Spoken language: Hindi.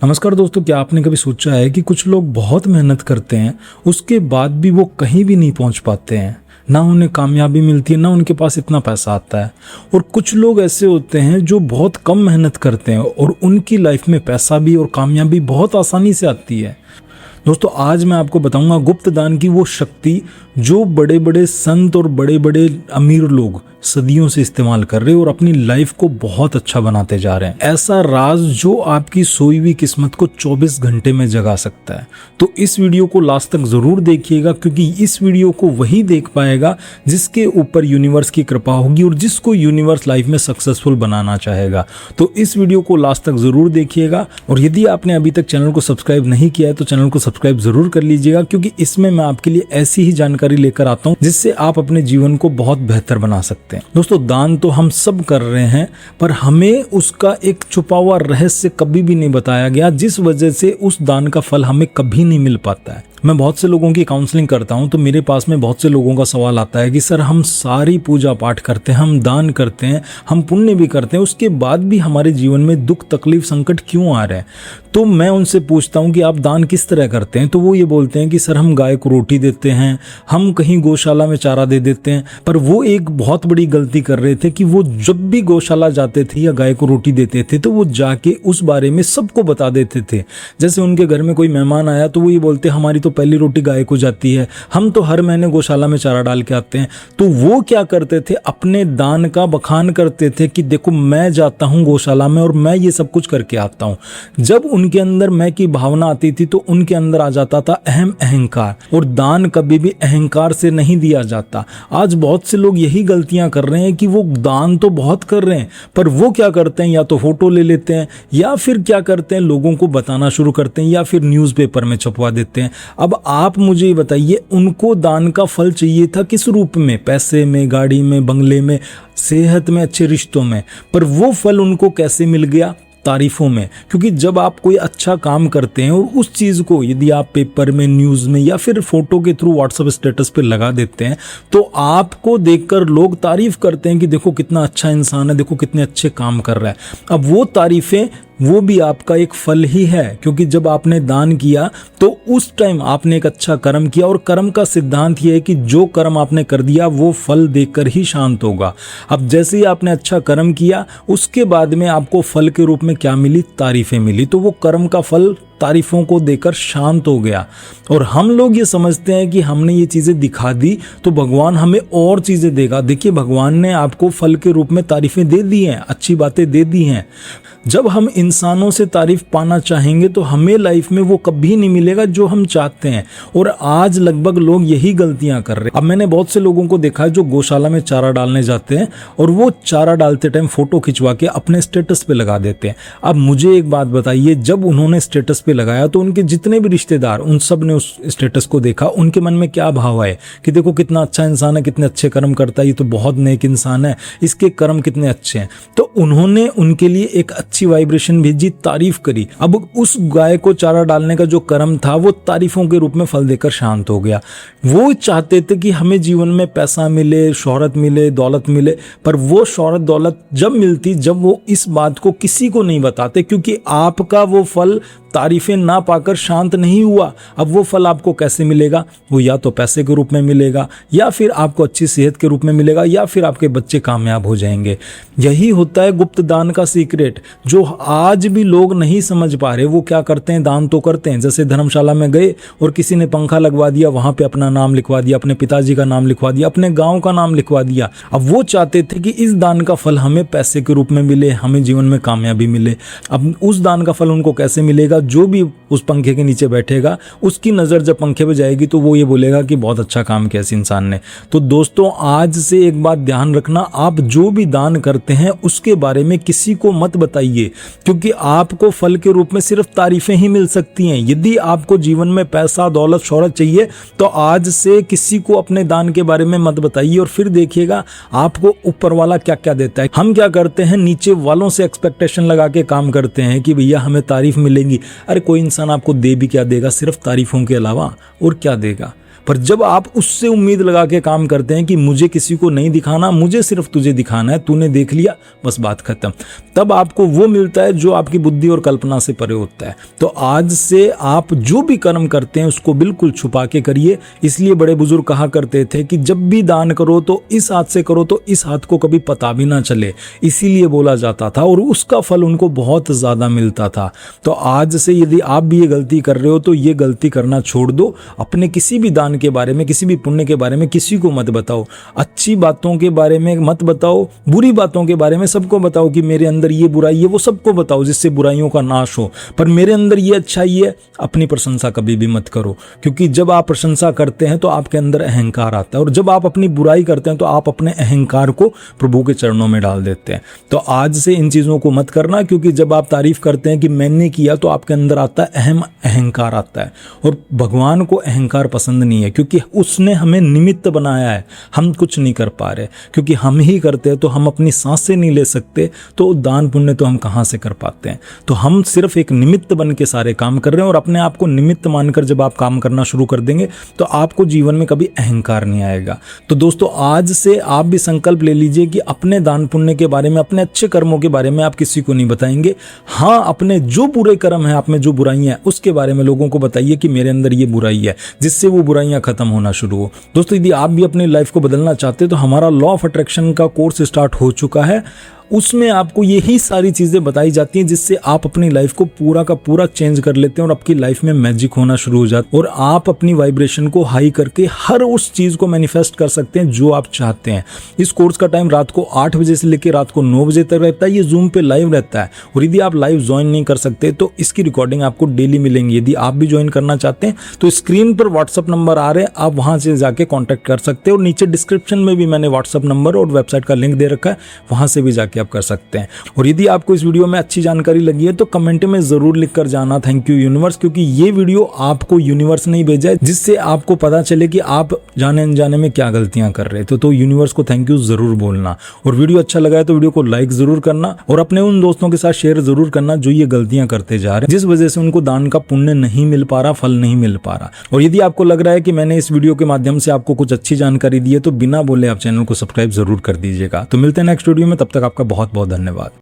नमस्कार दोस्तों, क्या आपने कभी सोचा है कि कुछ लोग बहुत मेहनत करते हैं, उसके बाद भी वो कहीं भी नहीं पहुंच पाते हैं। ना उन्हें कामयाबी मिलती है, ना उनके पास इतना पैसा आता है। और कुछ लोग ऐसे होते हैं जो बहुत कम मेहनत करते हैं और उनकी लाइफ में पैसा भी और कामयाबी बहुत आसानी से आती है। दोस्तों, आज मैं आपको बताऊंगा गुप्त दान की वो शक्ति जो बड़े बड़े संत और बड़े बड़े अमीर लोग सदियों से इस्तेमाल कर रहे हैं और अपनी लाइफ को बहुत अच्छा बनाते जा रहे हैं। ऐसा राज जो आपकी सोई हुई किस्मत को 24 घंटे में जगा सकता है। तो इस वीडियो को लास्ट तक जरूर देखिएगा, क्योंकि इस वीडियो को वही देख पाएगा जिसके ऊपर यूनिवर्स की कृपा होगी और जिसको यूनिवर्स लाइफ में सक्सेसफुल बनाना चाहेगा। तो इस वीडियो को लास्ट तक जरूर देखिएगा। और यदि आपने अभी तक चैनल को सब्सक्राइब नहीं किया है तो चैनल को सब्सक्राइब जरूर कर लीजिएगा, क्योंकि इसमें मैं आपके लिए ऐसी ही जानकारी लेकर आता हूं जिससे आप अपने जीवन को बहुत बेहतर बना सकते हैं। दोस्तों, दान तो हम सब कर रहे हैं, पर हमें उसका एक छुपा हुआ रहस्य कभी भी नहीं बताया गया, जिस वजह से उस दान का फल हमें कभी नहीं मिल पाता है। मैं बहुत से लोगों की काउंसलिंग करता हूं तो मेरे पास में बहुत से लोगों का सवाल आता है कि सर, हम सारी पूजा पाठ करते हैं, हम दान करते हैं, हम पुण्य भी करते हैं, उसके बाद भी हमारे जीवन में दुख तकलीफ संकट क्यों आ रहे हैं। तो मैं उनसे पूछता हूं कि आप दान किस तरह करते हैं। तो वो ये बोलते हैं कि सर, हम गाय को रोटी देते हैं, हम कहीं गौशाला में चारा दे देते हैं। पर वो एक बहुत बड़ी गलती कर रहे थे कि वो जब भी गौशाला जाते थे या गाय को रोटी देते थे तो वो जाके उस बारे में सबको बता देते थे। जैसे उनके घर में कोई मेहमान आया तो वो ये बोलते, हमारी तो पहली रोटी गाय को जाती है, हम तो हर महीने गौशाला में चारा डाल के आते हैं। तो वो क्या करते थे, अपने दान का बखान करते थे कि देखो, मैं जाता हूं गौशाला में और मैं ये सब कुछ करके आता हूं। जब उनके अंदर मैं की भावना आती थी तो उनके अंदर आ जाता था अहंकार, और दान कभी भी अहंकार से नहीं दिया जाता। आज बहुत से लोग यही गलतियां कर रहे हैं कि वो दान तो बहुत कर रहे हैं, पर वो क्या करते हैं, या तो फोटो ले लेते हैं या फिर क्या करते हैं, लोगों को बताना शुरू करते हैं या फिर न्यूज़पेपर में छपवा देते हैं। अब आप मुझे बताइए, उनको दान का फल चाहिए था किस रूप में? पैसे में, गाड़ी में, बंगले में, सेहत में, अच्छे रिश्तों में। पर वो फल उनको कैसे मिल गया? तारीफों में। क्योंकि जब आप कोई अच्छा काम करते हैं और उस चीज को यदि आप पेपर में, न्यूज में या फिर फोटो के थ्रू व्हाट्सएप स्टेटस पे लगा देते हैं तो आपको देखकर लोग तारीफ करते हैं कि देखो कितना अच्छा इंसान है, देखो कितने अच्छे काम कर रहा है। अब वो तारीफें, वो भी आपका एक फल ही है, क्योंकि जब आपने दान किया तो उस टाइम आपने एक अच्छा कर्म किया, और कर्म का सिद्धांत यह है कि जो कर्म आपने कर दिया वो फल देकर ही शांत होगा। अब जैसे ही आपने अच्छा कर्म किया, उसके बाद में आपको फल के रूप में क्या मिली? तारीफें मिली। तो वो कर्म का फल तारीफों को देकर शांत हो गया। और हम लोग ये समझते हैं कि हमने ये चीजें दिखा दी तो भगवान हमें और चीजें देगा। देखिए, भगवान ने आपको फल के रूप में तारीफें दे दी हैं, अच्छी बातें दे दी हैं। जब हम इंसानों से तारीफ पाना चाहेंगे तो हमें लाइफ में वो कभी नहीं मिलेगा जो हम चाहते हैं। और आज लगभग लोग यही गलतियां कर रहे हैं। अब मैंने बहुत से लोगों को देखा है जो गौशाला में चारा डालने जाते हैं और वो चारा डालते टाइम फोटो खिंचवा के अपने स्टेटस पे लगा देते हैं। अब मुझे एक बात बताइए, जब उन्होंने स्टेटस पे लगाया तो उनके जितने भी रिश्तेदार, उन सब ने उस स्टेटस को देखा, उनके मन में क्या भाव आए कि देखो कितना अच्छा इंसान है, कितने अच्छे कर्म करता है, ये तो बहुत नेक इंसान है, इसके कर्म कितने अच्छे हैं। तो उन्होंने उनके लिए एक अच्छी वाइब्रेशन भेजी, तारीफ करी। अब उस गाय को चारा डालने का जो कर्म था वो तारीफों के रूप में फल देकर शांत हो गया। वो चाहते थे कि हमें जीवन में पैसा मिले, शोहरत मिले, दौलत मिले, पर वो शोहरत दौलत जब मिलती, जब वो इस बात को किसी को नहीं बताते, क्योंकि आपका वो फल तारीफें ना पाकर शांत नहीं हुआ। अब वो फल आपको कैसे मिलेगा? वो या तो पैसे के रूप में मिलेगा, या फिर आपको अच्छी सेहत के रूप में मिलेगा, या फिर आपके बच्चे कामयाब हो जाएंगे। यही होता है गुप्त दान का सीक्रेट, जो आज भी लोग नहीं समझ पा रहे। वो क्या करते हैं, दान तो करते हैं। जैसे धर्मशाला में गए और किसी ने पंखा लगवा दिया, वहां पे अपना नाम लिखवा दिया, अपने पिताजी का नाम लिखवा दिया, अपने गांव का नाम लिखवा दिया। अब वो चाहते थे कि इस दान का फल हमें पैसे के रूप में मिले, हमें जीवन में कामयाबी मिले। अब उस दान का फल उनको कैसे मिलेगा? जो भी उस पंखे के नीचे बैठेगा, उसकी नजर जब पंखे पे जाएगी तो वो ये बोलेगा कि बहुत अच्छा काम किया इस इंसान ने। तो दोस्तों, आज से एक बात ध्यान रखना, आप जो भी दान करते हैं उसके बारे में किसी को मत बताइए, क्योंकि आपको फल के रूप में सिर्फ तारीफें ही मिल सकती हैं। यदि आपको जीवन में पैसा, दौलत, शोहरत चाहिए तो आज से किसी को अपने दान के बारे में मत बताइए, और फिर देखिएगा आपको ऊपर वाला क्या क्या देता है। हम क्या करते हैं, नीचे वालों से एक्सपेक्टेशन लगा के काम करते हैं कि भैया हमें तारीफ मिलेगी। अरे कोई इंसान आपको दे भी क्या देगा, सिर्फ तारीफों के अलावा और क्या देगा? पर जब आप उससे उम्मीद लगा के काम करते हैं कि मुझे किसी को नहीं दिखाना, मुझे सिर्फ तुझे दिखाना है, तूने देख लिया बस बात खत्म, तब आपको वो मिलता है जो आपकी बुद्धि और कल्पना से परे होता है। तो आज से आप जो भी कर्म करते हैं उसको बिल्कुल छुपा के करिए। इसलिए बड़े बुजुर्ग कहा करते थे कि जब भी दान करो तो इस हाथ से करो तो इस हाथ को कभी पता भी ना चले, इसीलिए बोला जाता था और उसका फल उनको बहुत ज्यादा मिलता था। तो आज से यदि आप भी ये गलती कर रहे हो तो ये गलती करना छोड़ दो। अपने किसी भी दान के बारे में, किसी भी पुण्य के बारे में किसी को मत बताओ, अच्छी बातों के बारे में मत बताओ, बुरी बातों के बारे में सबको बताओ कि मेरे अंदर ये बुराई है, वो सबको बताओ जिससे बुराइयों का नाश हो। पर मेरे अंदर ये अच्छाई है, अपनी प्रशंसा कभी भी मत करो, क्योंकि जब आप प्रशंसा करते हैं तो आपके अंदर अहंकार आता है, और जब आप अपनी बुराई करते हैं तो आप अपने अहंकार को प्रभु के चरणों में डाल देते हैं। तो आज से इन चीजों को मत करना, क्योंकि जब आप तारीफ करते हैं कि मैंने किया तो आपके अंदर आता है अहंकार आता है, और भगवान को अहंकार पसंद नहीं है, क्योंकि उसने हमें निमित्त बनाया है। हम कुछ नहीं कर पा रहे, क्योंकि हम ही करते हैं तो हम अपनी सांसें नहीं ले सकते, तो दान पुण्य तो हम कहाँ से कर पाते हैं। तो हम सिर्फ एक निमित्त बन के सारे काम कर रहे हैं, और अपने आप को निमित्त मानकर जब आप काम करना शुरू कर देंगे तो आपको जीवन में कभी अहंकार नहीं आएगा। तो दोस्तों आज से आप भी संकल्प ले लीजिए कि अपने दान पुण्य के बारे में, अपने अच्छे कर्मों के बारे में आप किसी को नहीं बताएंगे। हाँ, अपने जो बुरे कर्म है, आप में जो बुराइयां हैं उसके बारे में लोगों को बताइए कि मेरे अंदर ये बुराई है, जिससे वो बुराइयां खत्म होना शुरू हो। दोस्तों यदि आप भी अपनी लाइफ को बदलना चाहते हैं तो हमारा लॉ ऑफ अट्रैक्शन का कोर्स स्टार्ट हो चुका है। उसमें आपको यही सारी चीजें बताई जाती हैं जिससे आप अपनी लाइफ को पूरा का पूरा चेंज कर लेते हैं और आपकी लाइफ में मैजिक होना शुरू हो जाता है, और आप अपनी वाइब्रेशन को हाई करके हर उस चीज को मैनिफेस्ट कर सकते हैं जो आप चाहते हैं। इस कोर्स का टाइम रात को 8 बजे से लेकर रात को 9 बजे तक रहता है। ये जूम पे लाइव रहता है, और यदि आप लाइव ज्वाइन नहीं कर सकते तो इसकी रिकॉर्डिंग आपको डेली मिलेंगी। यदि आप भी ज्वाइन करना चाहते हैं तो स्क्रीन पर व्हाट्सअप नंबर आ रहे हैं, आप वहां से जाके कॉन्टैक्ट कर सकते हैं, और नीचे डिस्क्रिप्शन में भी मैंने व्हाट्सअप नंबर और वेबसाइट का लिंक दे रखा है, वहां से भी जाके आप कर सकते हैं। और यदि आपको इस वीडियो में अच्छी जानकारी लगी है तो कमेंट में जरूर लिखकर जाना थैंक यू यूनिवर्स, क्योंकि ये वीडियो आपको यूनिवर्स नहीं भेजा है, जिससे आपको पता चले कि आप जाने अनजाने में क्या गलतियां कर रहे थे। तो यूनिवर्स को थैंक यू जरूर बोलना, और वीडियो अच्छा लगा है तो वीडियो को लाइक जरूर करना, और अपने उन दोस्तों के साथ शेयर जरूर करना जो ये गलतियां करते जा रहे हैं, जिस वजह से उनको दान का पुण्य नहीं मिल पा रहा, फल नहीं मिल पा रहा। और यदि आपको लग रहा है कि मैंने इस वीडियो के माध्यम से आपको कुछ अच्छी जानकारी दी है तो बिना बोले आप चैनल को सब्सक्राइब जरूर कर दीजिएगा। तो मिलते हैं नेक्स्ट वीडियो में, तब तक आपका बहुत बहुत धन्यवाद।